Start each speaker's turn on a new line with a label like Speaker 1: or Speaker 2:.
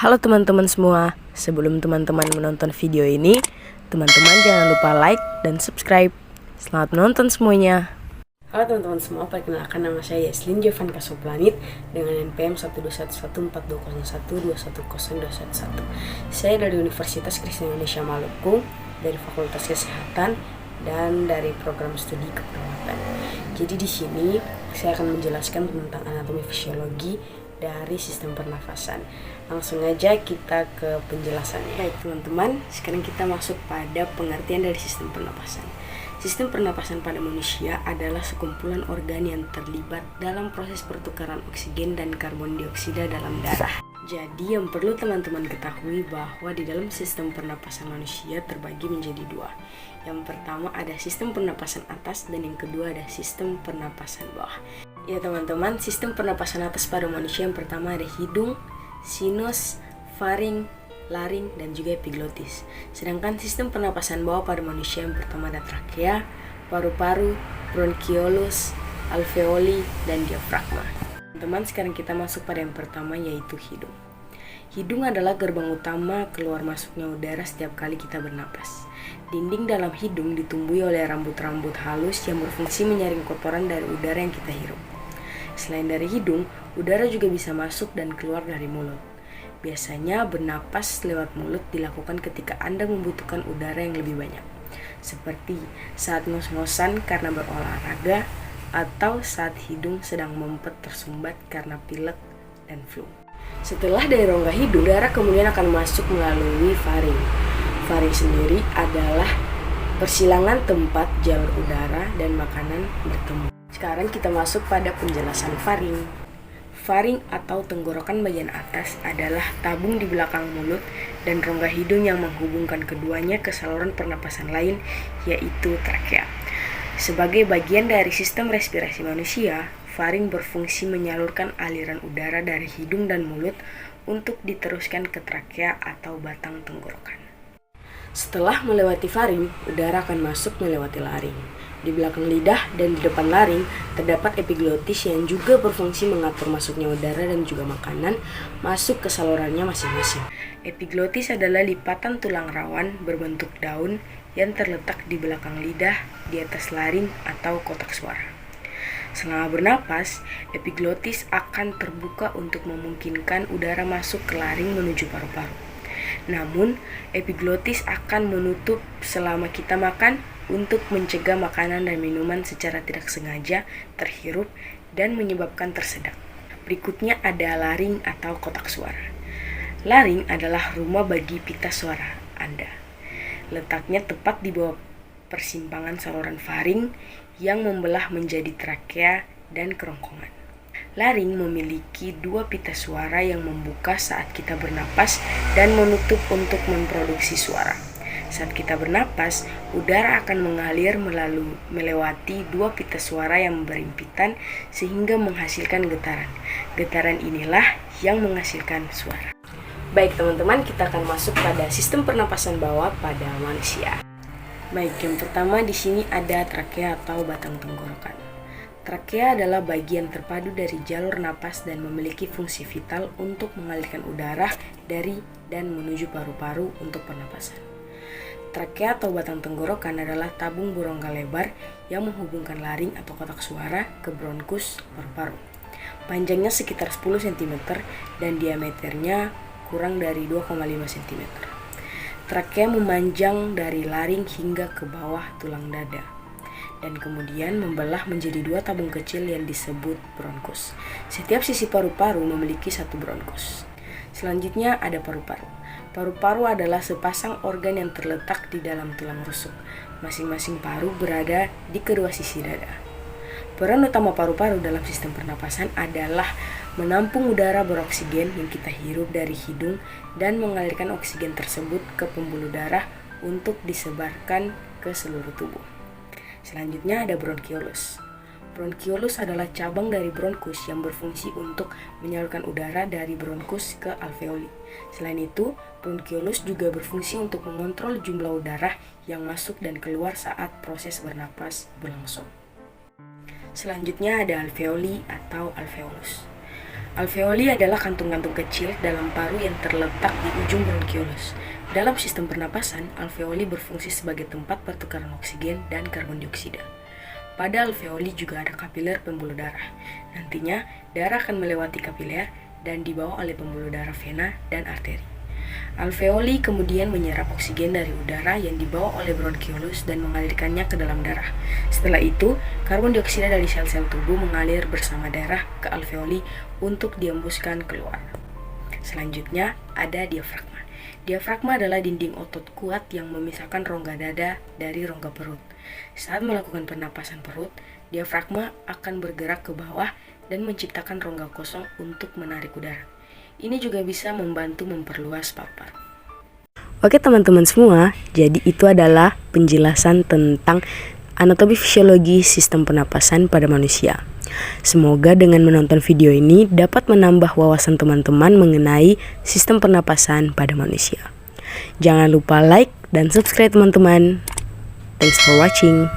Speaker 1: Halo teman-teman semua, sebelum teman-teman menonton video ini, teman-teman jangan lupa like dan subscribe. Selamat menonton semuanya. Halo teman-teman semua, perkenalkan nama saya Yaslin Jovan Kasoplanit dengan NPM 121140121021011. Saya dari Universitas Kristen Indonesia Maluku, dari Fakultas Kesehatan dan dari program studi keperawatan. Jadi di sini saya akan menjelaskan tentang anatomi fisiologi dari sistem pernafasan. Langsung aja kita ke penjelasannya. Baik teman-teman, sekarang kita masuk pada pengertian dari sistem pernapasan. Sistem pernapasan pada manusia adalah sekumpulan organ yang terlibat dalam proses pertukaran oksigen dan karbon dioksida dalam darah. Jadi yang perlu teman-teman ketahui bahwa di dalam sistem pernapasan manusia terbagi menjadi dua. Yang pertama ada sistem pernapasan atas dan yang kedua ada sistem pernapasan bawah. Ya teman-teman, sistem pernapasan atas pada manusia yang pertama ada hidung, sinus, faring, laring, dan juga epiglotis. Sedangkan sistem pernapasan bawah pada manusia yang pertama ada trakea, paru-paru, bronkiolus, alveoli, dan diafragma. Teman-teman, sekarang kita masuk pada yang pertama yaitu hidung. Hidung adalah gerbang utama keluar masuknya udara setiap kali kita bernapas. Dinding dalam hidung ditumbuhi oleh rambut-rambut halus yang berfungsi menyaring kotoran dari udara yang kita hirup. Selain dari hidung, udara juga bisa masuk dan keluar dari mulut. Biasanya bernapas lewat mulut dilakukan ketika Anda membutuhkan udara yang lebih banyak, seperti saat ngos-ngosan karena berolahraga atau saat hidung sedang mempet tersumbat karena pilek dan flu. Setelah dari rongga hidung, udara kemudian akan masuk melalui faring. Faring sendiri adalah persilangan tempat jalur udara dan makanan bertemu. Sekarang kita masuk pada penjelasan faring. Faring atau tenggorokan bagian atas adalah tabung di belakang mulut dan rongga hidung yang menghubungkan keduanya ke saluran pernapasan lain, yaitu trakea. Sebagai bagian dari sistem respirasi manusia, faring berfungsi menyalurkan aliran udara dari hidung dan mulut untuk diteruskan ke trakea atau batang tenggorokan. Setelah melewati faring, udara akan masuk melewati laring. Di belakang lidah dan di depan laring terdapat epiglotis yang juga berfungsi mengatur masuknya udara dan juga makanan masuk ke salurannya masing-masing. Epiglotis adalah lipatan tulang rawan berbentuk daun yang terletak di belakang lidah di atas laring atau kotak suara. Selama bernapas, epiglotis akan terbuka untuk memungkinkan udara masuk ke laring menuju paru-paru. Namun, epiglotis akan menutup selama kita makan untuk mencegah makanan dan minuman secara tidak sengaja terhirup dan menyebabkan tersedak. Berikutnya ada laring atau kotak suara. Laring adalah rumah bagi pita suara Anda. Letaknya tepat di bawah persimpangan saluran faring yang membelah menjadi trakea dan kerongkongan. Laring memiliki dua pita suara yang membuka saat kita bernapas dan menutup untuk memproduksi suara. Saat kita bernapas, udara akan mengalir melewati dua pita suara yang berhimpitan sehingga menghasilkan getaran. Getaran inilah yang menghasilkan suara. Baik teman-teman, kita akan masuk pada sistem pernapasan bawah pada manusia. Baik, yang pertama di sini ada trakea atau batang tenggorokan. Trakea adalah bagian terpadu dari jalur napas dan memiliki fungsi vital untuk mengalirkan udara dari dan menuju paru-paru untuk pernapasan. Trakea atau batang tenggorokan adalah tabung berongga lebar yang menghubungkan laring atau kotak suara ke bronkus paru-paru. Panjangnya sekitar 10 cm dan diameternya kurang dari 2,5 cm. Trakea memanjang dari laring hingga ke bawah tulang dada dan kemudian membelah menjadi dua tabung kecil yang disebut bronkus. Setiap sisi paru-paru memiliki satu bronkus. Selanjutnya ada paru-paru. Paru-paru adalah sepasang organ yang terletak di dalam tulang rusuk. Masing-masing paru berada di kedua sisi dada. Peran utama paru-paru dalam sistem pernapasan adalah menampung udara beroksigen yang kita hirup dari hidung dan mengalirkan oksigen tersebut ke pembuluh darah untuk disebarkan ke seluruh tubuh. Selanjutnya ada bronkiolus. Bronkiolus adalah cabang dari bronkus yang berfungsi untuk menyalurkan udara dari bronkus ke alveoli. Selain itu, bronkiolus juga berfungsi untuk mengontrol jumlah udara yang masuk dan keluar saat proses bernapas berlangsung. Selanjutnya ada alveoli atau alveolus. Alveoli adalah kantung-kantung kecil dalam paru yang terletak di ujung bronkiolus. Dalam sistem pernapasan, alveoli berfungsi sebagai tempat pertukaran oksigen dan karbon dioksida. Pada alveoli juga ada kapiler pembuluh darah. Nantinya, darah akan melewati kapiler dan dibawa oleh pembuluh darah vena dan arteri. Alveoli kemudian menyerap oksigen dari udara yang dibawa oleh bronkiolus dan mengalirkannya ke dalam darah. Setelah itu, karbon dioksida dari sel-sel tubuh mengalir bersama darah ke alveoli untuk dihembuskan keluar. Selanjutnya, ada diafragma. Diafragma adalah dinding otot kuat yang memisahkan rongga dada dari rongga perut. Saat melakukan pernapasan perut, diafragma akan bergerak ke bawah dan menciptakan rongga kosong untuk menarik udara. Ini juga bisa membantu memperluas paru-paru. Oke teman-teman semua, jadi itu adalah penjelasan tentang anatomi fisiologi sistem pernapasan pada manusia. Semoga dengan menonton video ini dapat menambah wawasan teman-teman mengenai sistem pernapasan pada manusia. Jangan lupa like dan subscribe teman-teman. Thanks for watching.